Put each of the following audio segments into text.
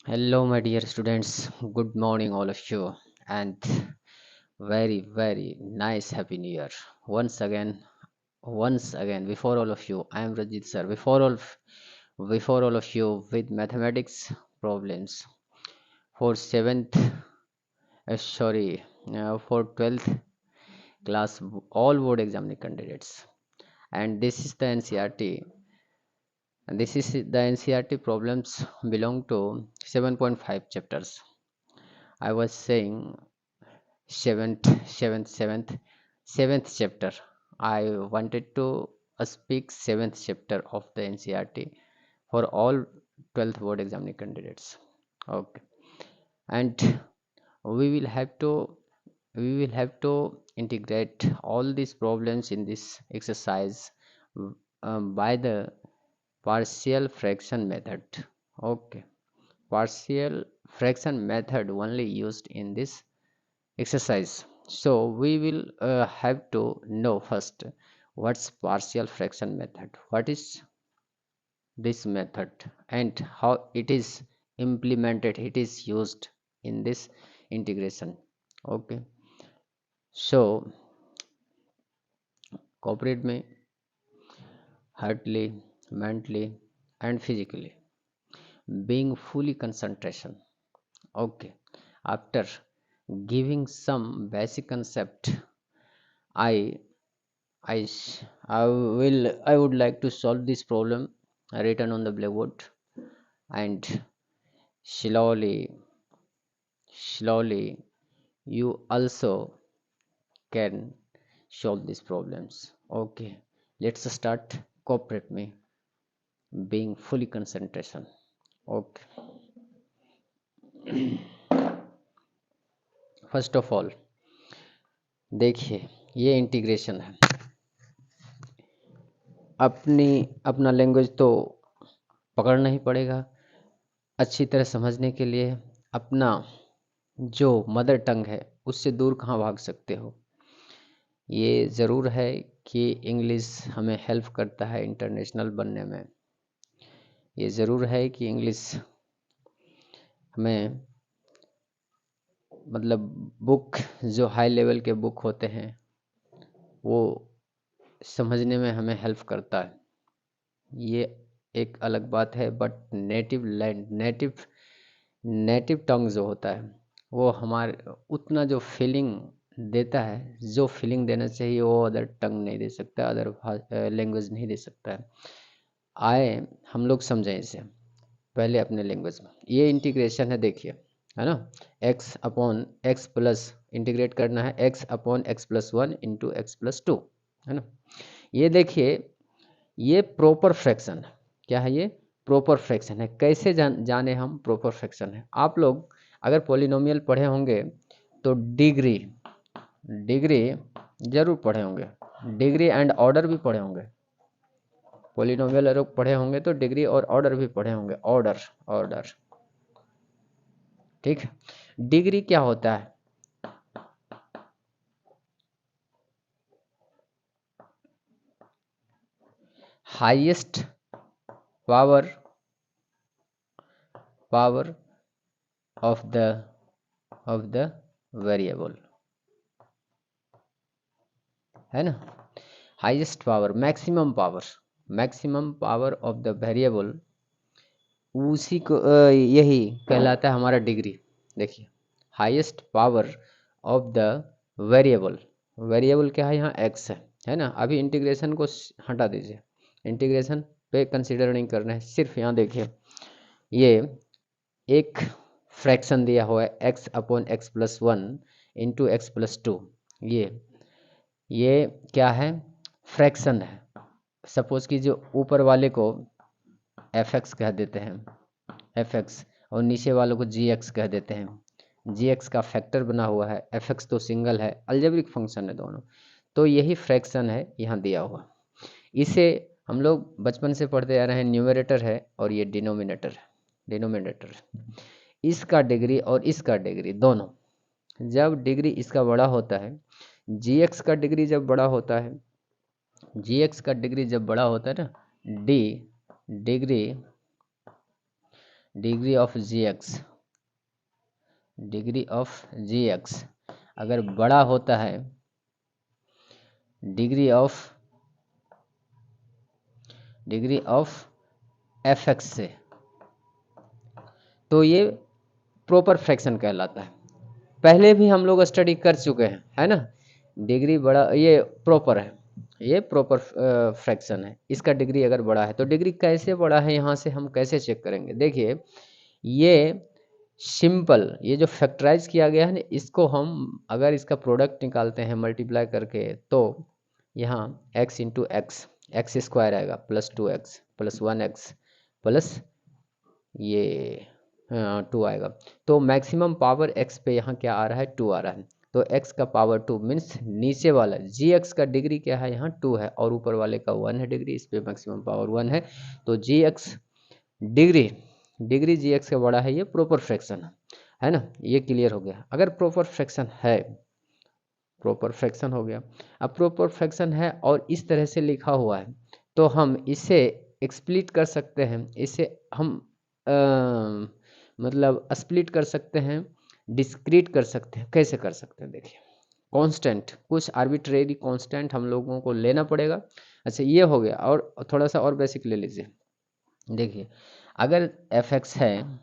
Hello, my dear students. Good morning, all of you, and very, very nice Happy New Year. Once again, before all of you, I am Rajit sir. Before all of you, with mathematics problems for for 12th class, all board exam candidates, and this is the NCRT. And this is the NCRT problems belong to 7.5 chapters. I was saying seventh chapter. I wanted to speak seventh chapter of the NCRT for all 12th board examining candidates. Okay, and we will have to we will have to integrate all these problems in this exercise by the partial fraction method. Okay, partial fraction method only used in this exercise. So we will have to know first what's partial fraction method, what is this method, and how it is implemented, it is used in this integration. Okay, so cooperate me heartily, mentally, and physically, being fully concentration. Okay, after giving some basic concept, I I would like to solve this problem written on the blackboard, and slowly slowly you also can solve these problems. Okay, let's start. Cooperate me, being fully concentration. Okay, first of all देखिए, ये integration है। अपनी अपना language तो पकड़ना ही पड़ेगा अच्छी तरह समझने के लिए। अपना जो मदर टंग है उससे दूर कहाँ भाग सकते हो। ये ज़रूर है कि इंग्लिश हमें हेल्प करता है इंटरनेशनल बनने में। ये ज़रूर है कि इंग्लिश हमें मतलब बुक जो हाई लेवल के बुक होते हैं वो समझने में हमें हेल्प करता है। ये एक अलग बात है, बट नेटिव टंग जो होता है वो हमारे उतना जो फीलिंग देता है, जो फीलिंग देना चाहिए वो अदर टंग नहीं दे सकता, अदर लैंग्वेज नहीं दे सकता है। आए हम लोग समझें इसे पहले अपने लैंग्वेज में। ये इंटीग्रेशन है, देखिए, है ना। x upon x plus integrate करना है x upon x plus one into x plus two, है ना। ये देखिए, ये प्रॉपर फ्रैक्शन है। क्या है ये? प्रॉपर फ्रैक्शन है। कैसे जाने हम प्रॉपर फ्रैक्शन है? आप लोग अगर पॉलिनोमियल पढ़े होंगे तो डिग्री डिग्री जरूर पढ़े होंगे, डिग्री एंड ऑर्डर भी पढ़े होंगे। पॉलिनोमियल अगर पढ़े होंगे तो डिग्री और ऑर्डर भी पढ़े होंगे। ऑर्डर ऑर्डर ठीक है। डिग्री क्या होता है? Highest power power of the variable, है ना। Highest power, maximum power of the variable, उसी को यही कहलाता है हमारा डिग्री। देखिए, highest power of the variable, variable क्या है यहाँ? एक्स है ना। अभी इंटीग्रेशन को हटा दीजिए, इंटीग्रेशन पे कंसीडर नहीं करना है, सिर्फ यहाँ देखिए, ये एक फ्रैक्शन दिया हुआ है x upon x plus one into x plus two. ये क्या है? फ्रैक्शन है। सपोज कि जो ऊपर वाले को एफ एक्स कह देते हैं, एफ एक्स, और नीचे वालों को जी एक्स कह देते हैं। जी एक्स का फैक्टर बना हुआ है, एफ एक्स तो सिंगल है, अलजेब्रिक फंक्शन है दोनों। तो यही फ्रैक्शन है यहाँ दिया हुआ। इसे हम लोग बचपन से पढ़ते आ रहे हैं, न्यूमरेटर है और ये डिनोमिनेटर। इसका डिग्री और इसका डिग्री दोनों, जब डिग्री इसका बड़ा होता है, जी एक्स का डिग्री जब बड़ा होता है, जी एक्स का डिग्री जब बड़ा होता है ना, D degree degree of ji X, degree of ji X अगर बड़ा होता है डिग्री ऑफ एफ एक्स से, तो ये प्रॉपर फ्रैक्शन कहलाता है। पहले भी हम लोग स्टडी कर चुके हैं, है ना। डिग्री बड़ा, ये प्रॉपर है, ये प्रॉपर फ्रैक्शन है। इसका डिग्री अगर बड़ा है तो डिग्री कैसे बड़ा है, यहाँ से हम कैसे चेक करेंगे। देखिए ये सिंपल, ये जो फैक्टराइज किया गया है ना, इसको हम अगर इसका प्रोडक्ट निकालते हैं मल्टीप्लाई करके, तो यहाँ x into x, x square आएगा plus 2x plus 1x plus ये 2 आएगा। तो मैक्सिमम पावर x पे यहाँ क्या आ रहा है, 2 आ रहा है। तो x का पावर 2 मीन्स नीचे वाला gx का डिग्री क्या है, यहाँ 2 है, और ऊपर वाले का 1 है डिग्री, इस पे मैक्सिमम पावर 1 है। तो gx डिग्री gx का बड़ा है, ये प्रॉपर फ्रैक्शन है ना। ये क्लियर हो गया। अगर प्रॉपर फ्रैक्शन है, प्रॉपर फ्रैक्शन हो गया। अब प्रॉपर फ्रैक्शन है और इस तरह से लिखा हुआ है, तो हम इसे एक्सप्लिट कर सकते हैं, इसे हम मतलब स्प्लिट कर सकते हैं, डिस्क्रीट कर सकते हैं। कैसे कर सकते हैं, देखिए कांस्टेंट, कुछ आर्बिट्रेरी कांस्टेंट हम लोगों को लेना पड़ेगा। अच्छा ये हो गया, और थोड़ा सा और बेसिक ले लीजिए। देखिए अगर एफ एक्स है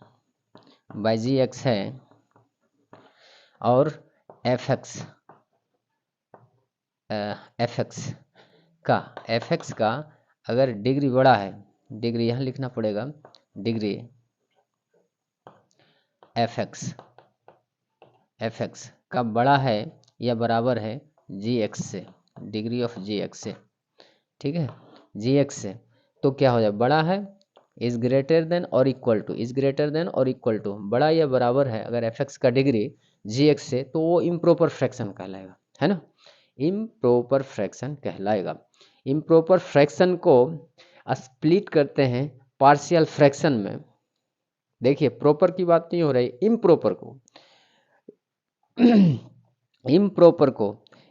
बाई जी एक्स है और एफ एक्स एफ एक्स का अगर डिग्री बड़ा है, डिग्री यहाँ लिखना पड़ेगा, डिग्री एफ एक्स का बड़ा है या बराबर है जी एक्स से, डिग्री ऑफ जी एक्स से, ठीक है, जी एक्स से। तो क्या हो जाए, बड़ा है इज ग्रेटर देन और equal to, is greater than और इक्वल टू, बड़ा या बराबर है अगर एफ एक्स का डिग्री जी एक्स से, तो वो इम्प्रॉपर फ्रैक्शन कहलाएगा, है ना। इम्प्रॉपर फ्रैक्शन कहलाएगा। इम्प्रॉपर फ्रैक्शन को स्प्लिट करते हैं पार्शियल फ्रैक्शन में। देखिए प्रॉपर की बात नहीं हो रही, इम्प्रॉपर को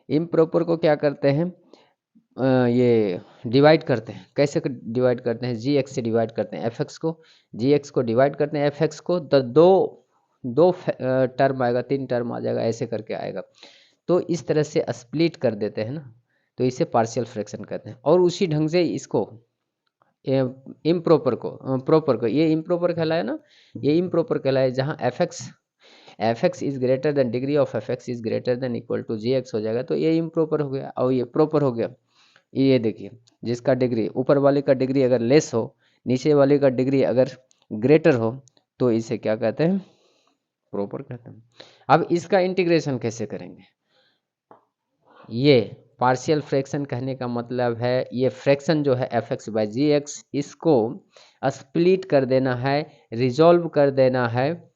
इम्प्रॉपर को क्या करते हैं, ये डिवाइड करते हैं। कैसे डिवाइड करते हैं, जी एक्स से डिवाइड करते हैं एफ एक्स को, जी एक्स को डिवाइड करते हैं एफ एक्स को, तो दो टर्म आएगा, 3 टर्म आ जाएगा, ऐसे करके आएगा। तो इस तरह से स्प्लिट कर देते हैं ना, तो इसे पार्शियल फ्रैक्शन कहते हैं। और उसी ढंग से इसको इम्प्रॉपर को ये इम्प्रॉपर कहलाया ना, ये इम्प्रॉपर कहलाया जहाँ F X is greater than, degree of F X is greater than equal to G X हो जाएगा, तो ये इम्प्रॉपर हो गया और ये प्रॉपर हो गया। ये देखिए जिसका डिग्री ऊपर वाले का डिग्री अगर लेस हो, नीचे वाले का डिग्री अगर ग्रेटर हो, तो इसे क्या कहते हैं, प्रॉपर कहते हैं। अब इसका इंटीग्रेशन कैसे करेंगे, ये पार्शियल फ्रैक्शन कहने का मतलब है ये फ्रैक्शन जो है F X by G X, इसको स्प्लिट कर देना है, रिजॉल्व कर देना है,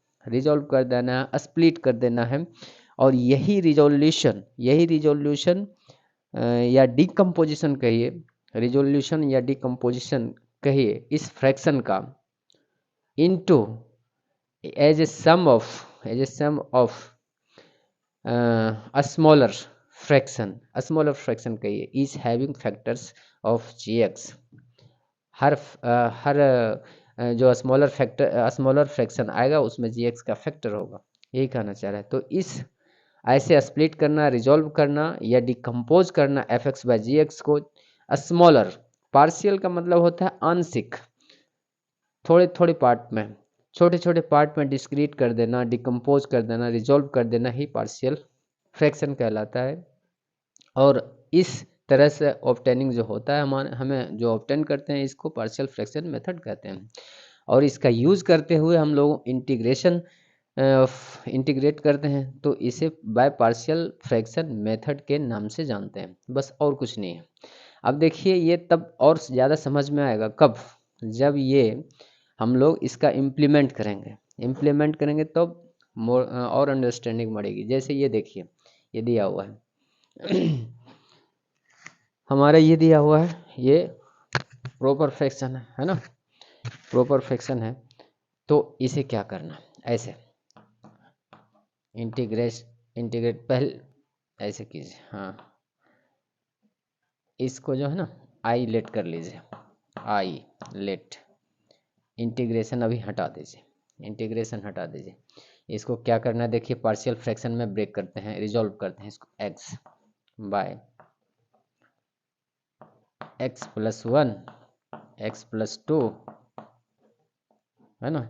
स्प्लिट कर देना है। और यही रिजोल्यूशन या डिकम्पोजिशन कहिए, रिजोल्यूशन या डिकम्पोजिशन कहिए इस फ्रैक्शन का, into as a sum of smaller fraction कहिए, is having factors of ji x. हर जो स्मॉलर फ्रैक्शन आएगा उसमें जी एक्स का फैक्टर होगा, यही कहना चाह रहा है। तो इस ऐसे स्प्लिट करना, रिजॉल्व करना या डिकम्पोज करना F X by G X को स्मॉलर, पार्शियल का मतलब होता है आंशिक, थोड़े थोड़े पार्ट में, छोटे छोटे पार्ट में डिस्क्रीट कर देना, डिकम्पोज कर देना, रिजॉल्व कर देना ही पार्शियल फ्रैक्शन कहलाता है। और इस तरह से ऑब्टेनिंग जो होता है हमें जो ऑब्टेन करते हैं, इसको पार्शियल फ्रैक्शन मेथड कहते हैं। और इसका यूज़ करते हुए हम लोग इंटीग्रेट करते हैं, तो इसे बाय पार्शियल फ्रैक्शन मेथड के नाम से जानते हैं, बस और कुछ नहीं है। अब देखिए ये तब और ज़्यादा समझ में आएगा कब, जब ये हम लोग इसका इम्प्लीमेंट करेंगे तब और अंडरस्टैंडिंग बढ़ेगी। जैसे ये देखिए, ये दिया हुआ है हमारा, ये दिया हुआ है, ये प्रॉपर फ्रैक्शन है ना, प्रॉपर फ्रैक्शन है। तो इसे क्या करना, ऐसे इंटीग्रेट पहले ऐसे कीजिए, हाँ इसको जो है ना आई लेट कर लीजिए, आई लेट, इंटीग्रेशन अभी हटा दीजिए, इंटीग्रेशन हटा दीजिए। इसको क्या करना है देखिए, पार्शियल फ्रैक्शन में ब्रेक करते हैं, रिजॉल्व करते हैं इसको। x by x plus 1 x plus 2 है ना,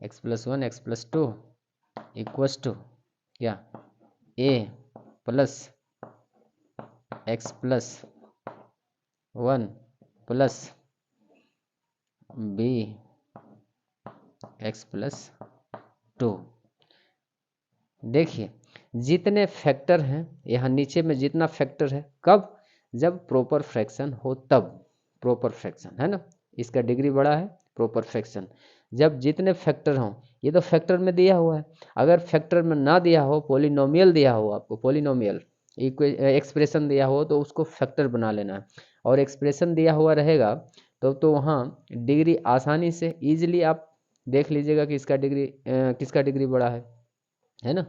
x plus 1 x plus 2 equals to क्या, a plus x plus 1 plus b x plus 2। देखिए जितने फैक्टर हैं यहाँ नीचे में, जितना फैक्टर है, कब, जब प्रॉपर फ्रैक्शन हो तब, प्रॉपर फ्रैक्शन है ना, इसका डिग्री बड़ा है, प्रॉपर फ्रैक्शन जब जितने फैक्टर हों, ये तो फैक्टर में दिया हुआ है। अगर फैक्टर में ना दिया हो, पॉलिनोमियल दिया हो आपको, पॉलिनोमियल एक्सप्रेशन दिया हो, तो उसको फैक्टर बना लेना है। और एक्सप्रेशन दिया हुआ रहेगा तो वहाँ डिग्री आसानी से ईजिली आप देख लीजिएगा कि इसका डिग्री किसका डिग्री बड़ा है ना।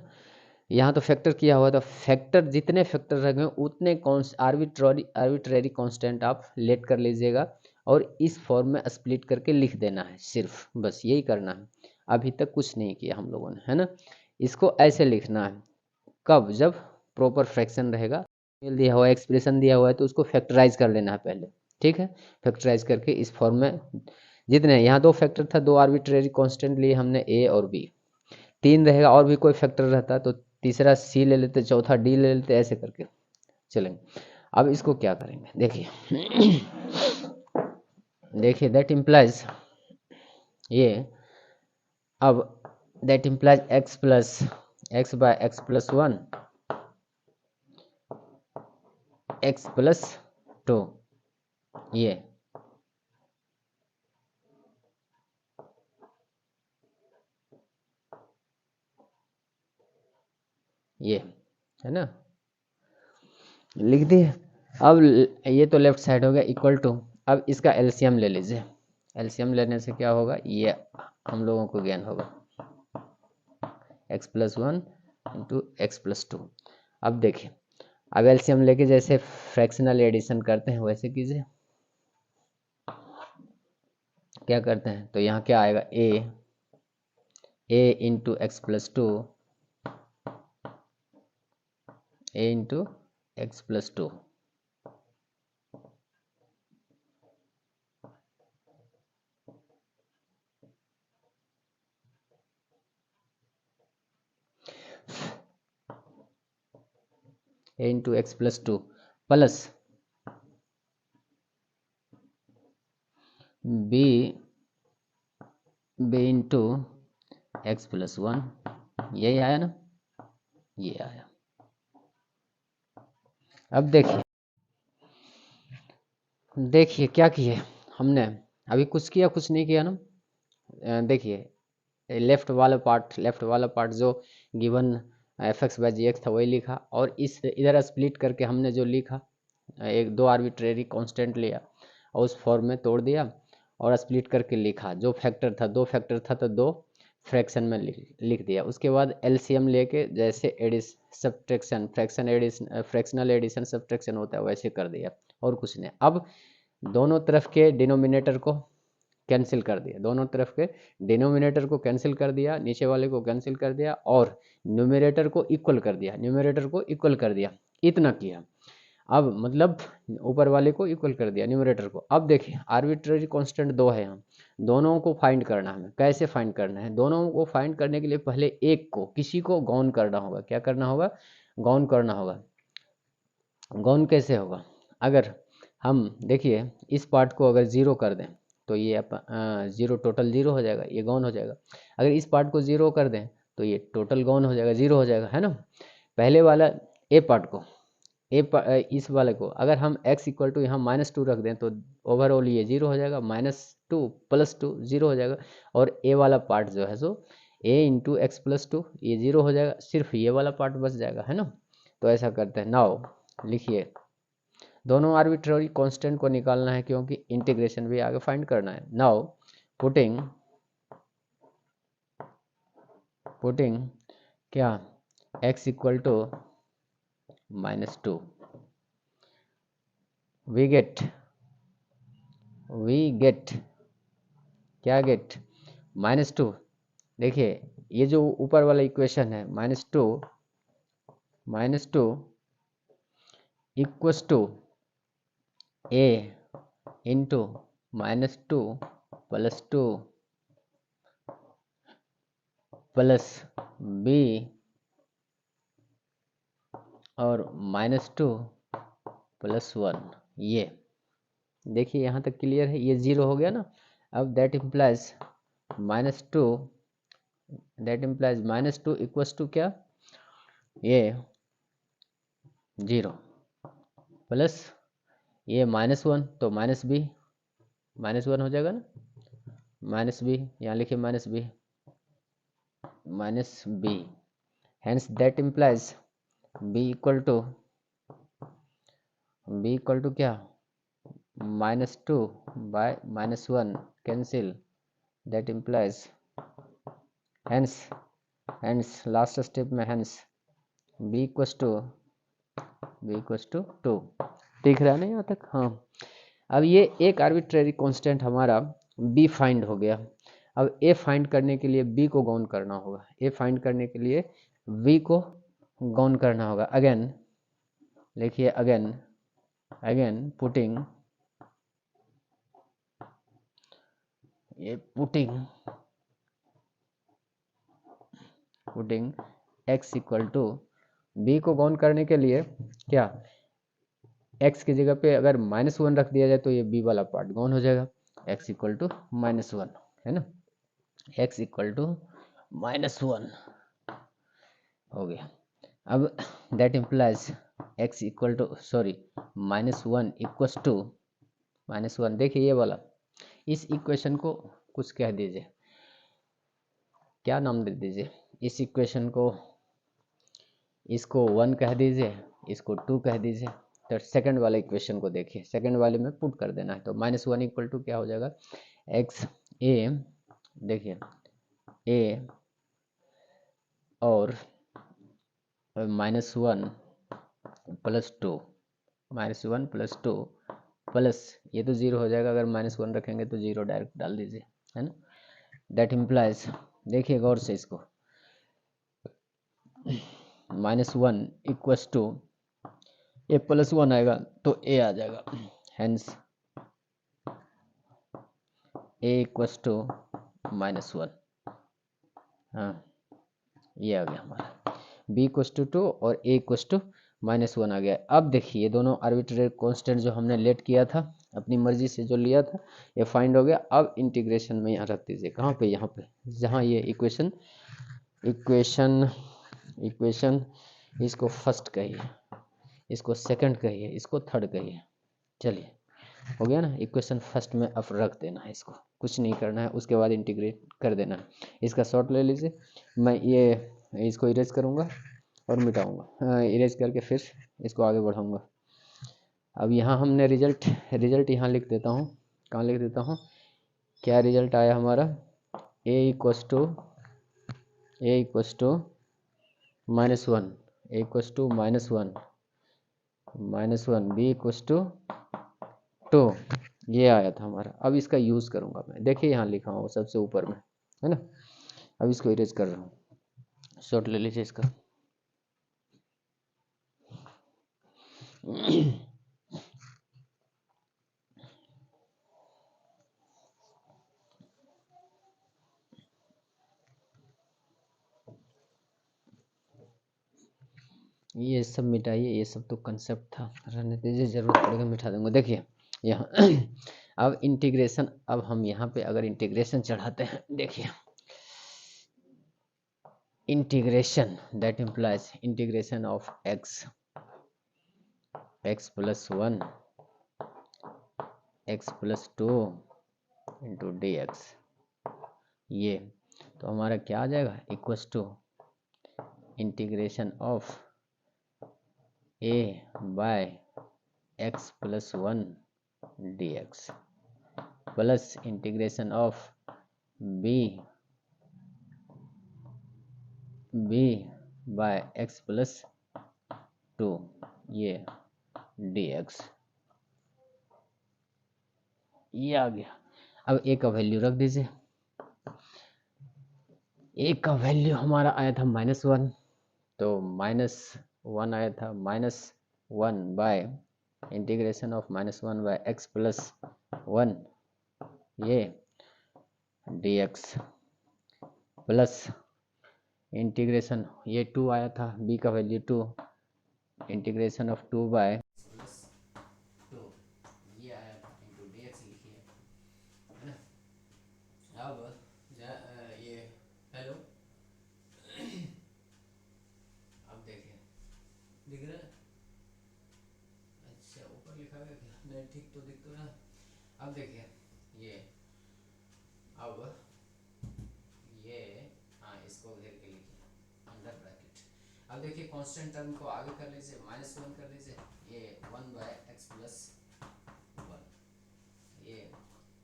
यहाँ तो फैक्टर किया हुआ था, फैक्टर जितने फैक्टर रहेंगे उतने आर्बिट्रेरी कांस्टेंट आप लेट कर लीजिएगा और इस फॉर्म में स्प्लिट करके लिख देना है, सिर्फ बस यही करना है। अभी तक कुछ नहीं किया हम लोगों ने, है ना। इसको ऐसे लिखना है, कब, जब प्रॉपर फ्रैक्शन रहेगा, दिया हुआ एक्सप्रेशन दिया हुआ है तो उसको फैक्टराइज कर लेना है पहले, ठीक है। फैक्टराइज करके इस फॉर्म में जितने, यहाँ दो फैक्टर था, दो आर्बिट्रेरी कांस्टेंट लिए हमने ए और बी, तीन रहेगा और भी कोई फैक्टर रहता तो तीसरा सी ले लेते, चौथा डी ले लेते, ऐसे करके चलेंगे। अब इसको क्या करेंगे देखिए देखिए दैट इम्प्लाइज ये, अब that implies x plus X by X plus 1 x plus 2, ये है ना, लिख दिए। अब ये तो लेफ्ट साइड हो गया इक्वल टू, अब इसका एलसीएम ले लीजिए। एलसीएम लेने से क्या होगा, ये हम लोगों को ज्ञान होगा, x plus 1 into x plus 2। अब देखिए, अब एलसीएम लेके जैसे फ्रैक्शनल एडिशन करते हैं वैसे कीजिए। क्या करते हैं तो यहाँ क्या आएगा, a into x plus 2, a into x plus 2, a into x plus 2 plus b into x plus 1, यही आया ना, ये आया। अब देखिए क्या किए हमने, अभी कुछ किया कुछ नहीं किया ना। देखिए लेफ्ट वाला पार्ट जो given F X by G X था वही लिखा, और इस इधर स्प्लिट करके हमने जो लिखा, एक दो आर्बिट्रेरी कांस्टेंट लिया और उस फॉर्म में तोड़ दिया और स्प्लिट करके लिखा, जो फैक्टर था, दो फैक्टर था तो दो फ्रैक्शन में लिख दिया। उसके बाद एलसीएम लेके जैसे सब्ट्रैक्शन, फ्रैक्शनल एडिशन सब्ट्रैक्शन होता है वैसे कर दिया, और कुछ नहीं। अब दोनों तरफ के डिनोमिनेटर को कैंसिल कर दिया, दोनों तरफ के डिनोमिनेटर को कैंसिल कर दिया, नीचे वाले को कैंसिल कर दिया और न्यूमरेटर को इक्वल कर दिया, इतना किया। अब मतलब ऊपर वाले को इक्वल कर दिया न्यूमरेटर को। अब देखिए आर्बिट्रेरी कांस्टेंट दो है यहाँ, दोनों को फाइंड करना है। कैसे फाइंड करना है, दोनों को फाइंड करने के लिए पहले एक को, किसी को गौन करना होगा। क्या करना होगा, गौन करना होगा। गौन कैसे होगा, अगर हम देखिए इस पार्ट को अगर जीरो कर दें तो ये जीरो, टोटल जीरो हो जाएगा, ये गौन हो जाएगा। अगर इस पार्ट को जीरो कर दें तो ये टोटल गौन हो जाएगा, जीरो हो जाएगा, है ना। पहले वाला ए पार्ट को, इस वाले को अगर हम x इक्वल टू यहाँ -2 रख दें तो ओवरऑल ये जीरो हो जाएगा, -2 + 2 जीरो हो जाएगा। और ए वाला पार्ट जो है सो a इंटू एक्स प्लस 2, ये जीरो हो जाएगा, सिर्फ ये वाला पार्ट बच जाएगा, है ना। तो ऐसा करते हैं। नाउ लिखिए, दोनों आर्बिट्ररी कांस्टेंट को निकालना है क्योंकि इंटीग्रेशन भी आगे फाइंड करना है। नाउ पुटिंग क्या, x equal to -2, we get क्या गेट, -2 देखिए ये जो ऊपर वाला इक्वेशन है -2 equals to A into -2 +2 plus B और -2 +1। ये देखिए यहाँ तक क्लियर है, ये 0 हो गया ना। अब दैट इम्प्लाइज -2 इक्वस टू क्या, ये 0 प्लस ये -1 तो -1 हो जाएगा ना, -b यहाँ लिखिए -b hence that implies b equal to क्या, -2 by -1 cancel, that implies hence last step में हेंस b इक्वस टू 2। दिख रहा है ना यहाँ तक? हाँ। अब ये एक आर्बिट्रेरी कांस्टेंट हमारा b फाइंड हो गया। अब a फाइंड करने के लिए b को गौन करना होगा, a फाइंड करने के लिए v को गौन करना होगा। अगेन लिखिए, again putting x equal to b को गौन करने के लिए क्या, x की जगह पे अगर -1 रख दिया जाए तो ये b वाला पार्ट गौन हो जाएगा। x इक्वल टू -1 है ना, x इक्वल टू -1 हो गया। अब that implies x equal to -1 equals to -1। देखिए ये वाला, इस इक्वेशन को कुछ कह दीजिए, क्या नाम दे दीजिए इस इक्वेशन को, इसको 1 कह दीजिए, इसको 2 कह दीजिए। तो सेकंड वाले इक्वेशन को देखिए, सेकंड वाले में पुट कर देना है। तो -1 इक्वल टू क्या हो जाएगा, एक्स ए, देखिए ए और -1 +2 प्लस ये तो 0 हो जाएगा, अगर -1 रखेंगे तो 0 डायरेक्ट डाल दीजिए, है ना। दैट इम्प्लाइज, देखिए गौर से इसको, -1 इक्वस टू ए +1 आएगा तो ए आ जाएगा, हेंस ए इक्वस टू -1। हाँ ये आ गया हमारा b इक्वस टू 2 और a इक्वस टू -1 आ गया। अब देखिए ये दोनों आर्बिट्रेरी कांस्टेंट जो हमने लेट किया था, अपनी मर्जी से जो लिया था, ये फाइंड हो गया। अब इंटीग्रेशन में यहाँ रख दीजिए, कहाँ पे, यहाँ पे जहाँ ये इक्वेशन इसको फर्स्ट कहिए, इसको सेकंड कहिए, इसको थर्ड कहिए। चलिए हो गया ना, इक्वेशन फर्स्ट में अब रख देना है, इसको कुछ नहीं करना है, उसके बाद इंटीग्रेट कर देना है। इसका शॉर्ट ले लीजिए, मैं ये इसको इरेज करूँगा और मिटाऊँगा, इरेज करके फिर इसको आगे बढ़ाऊँगा। अब यहाँ हमने रिजल्ट यहाँ लिख देता हूँ, कहाँ लिख देता हूँ, क्या रिजल्ट आया हमारा, a equals to -1, a equals to -1 b equals to 2, ये आया था हमारा। अब इसका यूज़ करूँगा मैं, देखिए यहाँ लिखा हूँ सबसे ऊपर में, है ना। अब इसको इरेज कर रहा हूँ, शॉर्ट ले लीजिए इसका। ये सब मिटाइए, ये सब तो कंसेप्ट था, रहने दीजिए, जरूरत पड़ेगा मिटा दूंगा। देखिए यहाँ अब इंटीग्रेशन, अब हम यहाँ पे अगर इंटीग्रेशन चढ़ाते हैं, देखिए integration that implies integration of x +1 x +2 into dx, ये तो हमारा क्या आ जाएगा, equals to integration of a by x +1 dx plus integration of b by x +2 ये dx, ये आ गया। अब a का वैल्यू रख दीजिए, ए का वैल्यू हमारा आया था -1, तो -1 आया था, -1 by integration of -1 by x plus 1 ये dx प्लस इंटीग्रेशन ये 2 आया था, b का value 2, integration of 2 by plus 2 ये आया था इंटू dx लिखिए, है ना। अब ये हेलो अब देखिए दिख रहा है, अच्छा ऊपर लिखा गया क्या, नहीं ठीक तो दिख तो रहा। अब देखिए ये, अब ये, हाँ इसको घेर के लिखिए अंडर ब्रैकेट। अब देखिए कांस्टेंट टर्म को आगे कर लीजिए, -1 कर लीजिए, ये 1 बाय एक्स प्लस 1 ये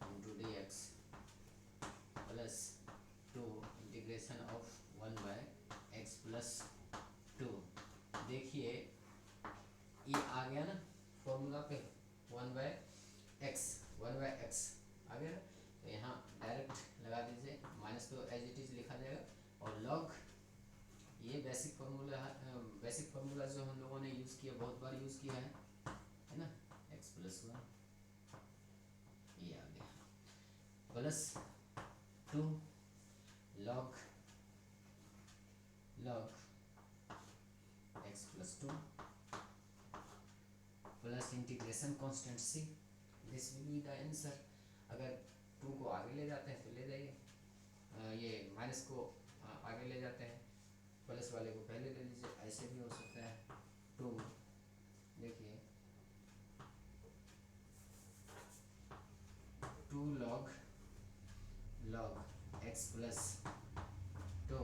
into D X plus 2 integration of 1 by X plus 2। देखिए ये आ गया ना फॉर्मूला पे, 1 बाय एक्स आ गया ना, तो यहाँ डायरेक्ट लगा दीजिए, माइनस तो एज इट इज लिखा जाएगा, और लॉग ये बेसिक फार्मूला जो हम लोगों ने यूज़ किया, बहुत बार यूज़ किया है ना, एक्स प्लस 1 ये आ गया plus 2 log X plus 2 plus integration constant C, this will be the answer. अगर 2 को आगे ले जाते हैं तो ले जाइए, ये माइनस को आगे ले जाते हैं, प्लस वाले को पहले ले लीजिए, ऐसे भी हो सकता है। 2 देखिए 2 लॉग एक्स प्लस 2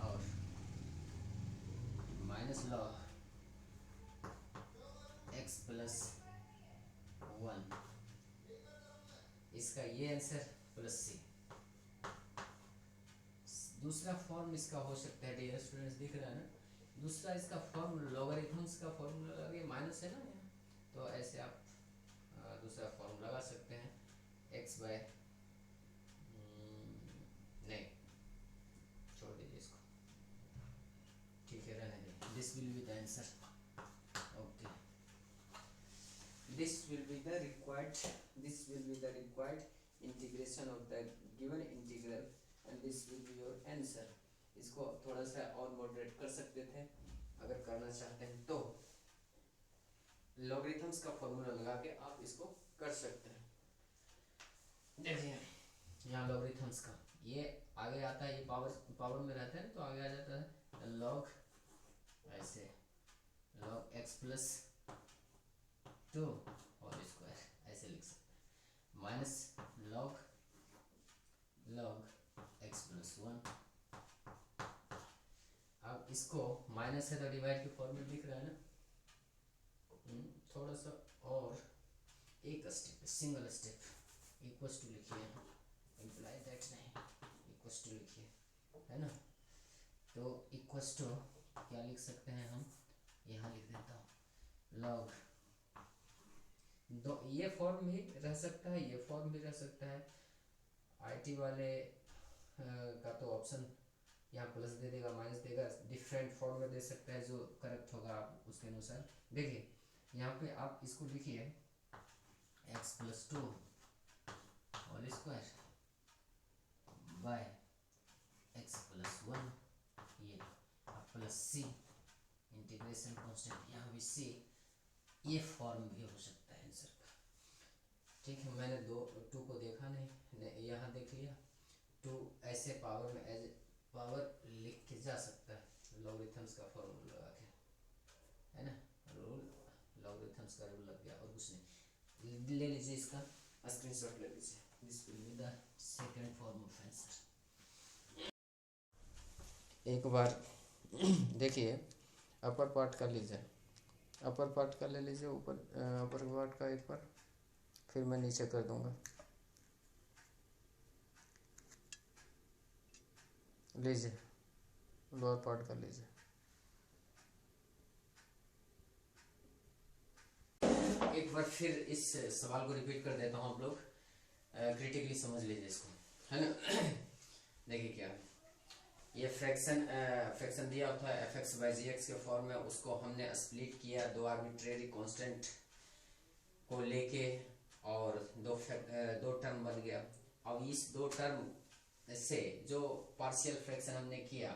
और माइनस लॉग एक्स प्लस 1, इसका ये आंसर प्लस सी। दूसरा फॉर्म इसका हो सकता है, डियर स्टूडेंट्स दिख रहा है ना, दूसरा इसका फॉर्म लॉगरिथम्स का फॉर्मूला लगे, माइनस है ना यहाँ, तो ऐसे आप दूसरा फॉर्म लगा सकते हैं, एक्स बाय, नहीं छोड़ दीजिए इसको, ठीक है रहने दीजिए, this will be the answer, okay this will be the required integration of the given integral and this will be your answer। इसको थोड़ा सा और मॉडरेट कर सकते थे अगर करना चाहते हैं तो, लॉगरिथम्स का फॉर्मूला लगा के आप इसको कर सकते हैं। देखिए यहाँ लॉगरिथम्स का ये आगे आता है, ये पावर में रहता है तो आगे आ जाता है लॉग, ऐसे लॉग एक्स प्लस 2 और स्क्वायर ऐसे लिख सकते हैं, माइनस लॉग एक्स प्लस 1। अब इसको माइनस है तो डिवाइड के फॉर्म में दिख रहा है ना, थोड़ा सा और एक step, single step, equals to लिखिए, इम्प्लाई दैट नहीं, इक्वल्स टू लिखिए, है ना, तो इक्वल्स टू क्या लिख सकते हैं हम, यहाँ लिख देता हूँ लॉग, दो ये फॉर्म भी रह सकता है, ये फॉर्म भी रह सकता है, आईटी वाले का तो ऑप्शन यहाँ प्लस दे देगा, माइनस देगा, डिफरेंट फॉर्म में दे सकता है, जो करेक्ट होगा आप उसके अनुसार। देखिए यहाँ पे आप इसको लिखिए X plus 2 whole square by X plus 1 ये प्लस सी इंटीग्रेशन कांस्टेंट, यहाँ भी सी, ये फॉर्म भी हो सकता है आंसर का, ठीक है। मैंने 2 को देखा नहीं, यहाँ देख लिया, 2 ऐसे पावर में एज पावर लिख के जा सकता है, लॉगरिथम्स का फॉर्मूला लगा के, है ना, रूल लॉगरिथम्स का रूल लग गया और कुछ नहीं। ले लीजिए इसका स्क्रीनशॉट ले लीजिए, this will be the second form of answer. एक बार देखिए अपर पार्ट कर लीजिए, अपर पार्ट का ले लीजिए, ऊपर अपर पार्ट का एक बार, फिर मैं नीचे कर दूंगा, लीजिए लोअर पार्ट कर लीजिए। एक बार फिर इस सवाल को रिपीट कर देता हूँ, आप लोग क्रिटिकली समझ लीजिए इसको, है ना। देखिए क्या ये फ्रैक्शन दिया होता है F X by G X के फॉर्म में, उसको हमने स्प्लिट किया दो आर्बिट्रेरी कांस्टेंट को लेके और दो टर्म बन गया। अब इस दो टर्म से जो पार्शियल फ्रैक्शन हमने किया,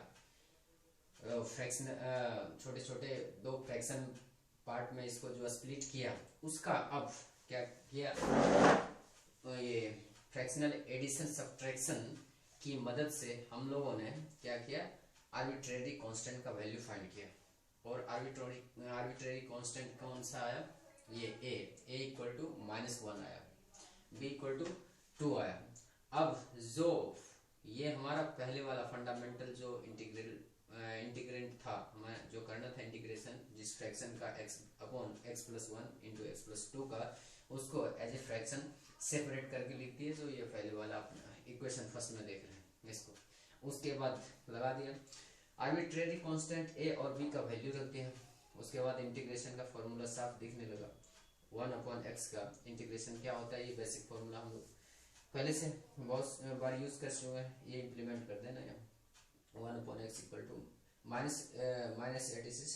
फ्रैक्शन छोटे छोटे दो फ्रैक्शन पार्ट में इसको जो स्प्लिट किया, उसका अब क्या किया, ये फ्रैक्शनल एडिशन सब्ट्रैक्शन की मदद से हम लोगों ने क्या किया, आर्बिट्रेरी कांस्टेंट का वैल्यू फाइंड किया। और आर्बिट्रेरी कांस्टेंट कौन सा आया, ये a इक्वल टू -1 आया, b इक्वल टू 2 आया। अब जो ये हमारा पहले वाला फंडामेंटल जो इंटीग्रेंट था, हमें जो करना था इंटीग्रेशन जिस फ्रैक्शन का x upon x+1 into x+2 का, उसको एज ए फ्रैक्शन सेपरेट करके लिख दिए, जो ये पहले वाला इक्वेशन फर्स्ट में देख रहे हैं इसको। उसके बाद लगा दिया आर्बिट्रेरी कांस्टेंट a और b का वैल्यू रखते हैं। उसके बाद इंटीग्रेशन का फॉर्मूला साफ दिखने लगा, 1/x का इंटीग्रेशन क्या होता है, ये बेसिक फॉर्मूला हम लोग पहले से बहुत बार यूज कर चुके हैं, ये इंप्लीमेंट कर देना यहाँ। 1/x equal to minus 86